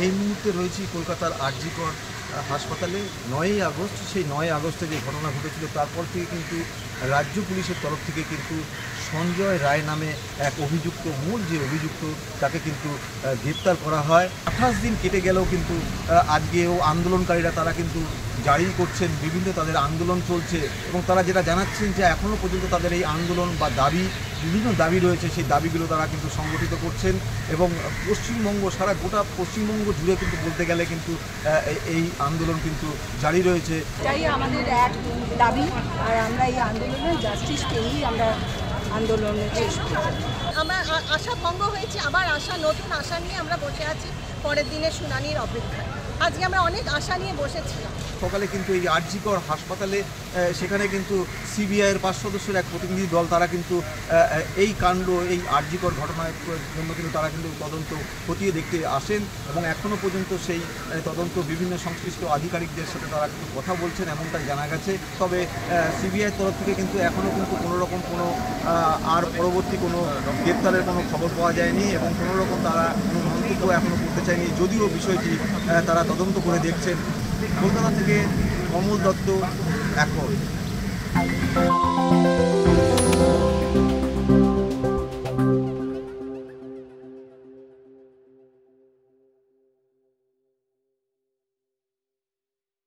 এই মুহূর্তে রয়েছি কলকাতার আরজি কর হাসপাতালে। ৯ই আগস্ট, সেই ৯ আগস্টে যে ঘটনা ঘটেছিল তারপর থেকে কিন্তু রাজ্য পুলিশের তরফ থেকে কিন্তু সঞ্জয় রায় নামে এক অভিযুক্ত, মূল যে অভিযুক্ত, তাকে কিন্তু গ্রেপ্তার করা হয়। ২৮ দিন কেটে গেলেও কিন্তু আজকেও আন্দোলনকারীরা তারা কিন্তু জারি করছেন, বিভিন্ন তাদের আন্দোলন চলছে এবং তারা যেটা জানাচ্ছেন যে এখনও পর্যন্ত তাদের এই আন্দোলন বা দাবি, বিভিন্ন দাবি রয়েছে, সেই দাবিগুলো তারা কিন্তু সংগঠিত করছেন এবং পশ্চিমবঙ্গ, সারা গোটা পশ্চিমবঙ্গ জুড়ে কিন্তু বলতে গেলে কিন্তু এই আন্দোলন কিন্তু জারি রয়েছে। এটাই আমাদের এক দাবি, আর আমরা এই আন্দোলনে জাস্টিস পেয়েই আমরা আন্দোলনে শেষ করব। আমার আশা ভঙ্গ হয়েছে, আবার নতুন আশা নিয়ে আমরা বসে আছি পরের দিনের শুনানির অপেক্ষায়। আজকে আমরা অনেক আশা নিয়ে বসেছিলাম। সকালে কিন্তু এই আরজি কর হাসপাতালে সেখানে কিন্তু সিবিআইয়ের 5 সদস্যের এক প্রতিনিধি দল, তারা কিন্তু এই কাণ্ড, এই আরজি কর ঘটনার জন্য কিন্তু তারা কিন্তু তদন্ত খতিয়ে দেখতে আসেন এবং এখনও পর্যন্ত সেই তদন্ত বিভিন্ন সংশ্লিষ্ট আধিকারিকদের সাথে তারা কিন্তু কথা বলছেন এমনটা জানা গেছে। তবে সিবিআইয়ের তরফ থেকে কিন্তু এখনও কিন্তু কোনোরকম কোনো আর পরবর্তী কোনো গ্রেপ্তারের কোনো খবর পাওয়া যায়নি এবং কোনোরকম তারা কোনো মন্তব্য এখনও করতে চায়নি, যদিও বিষয়টি তারা তদন্ত করে দেখছেন। কলকাতা থেকে কমল দত্ত, এখন।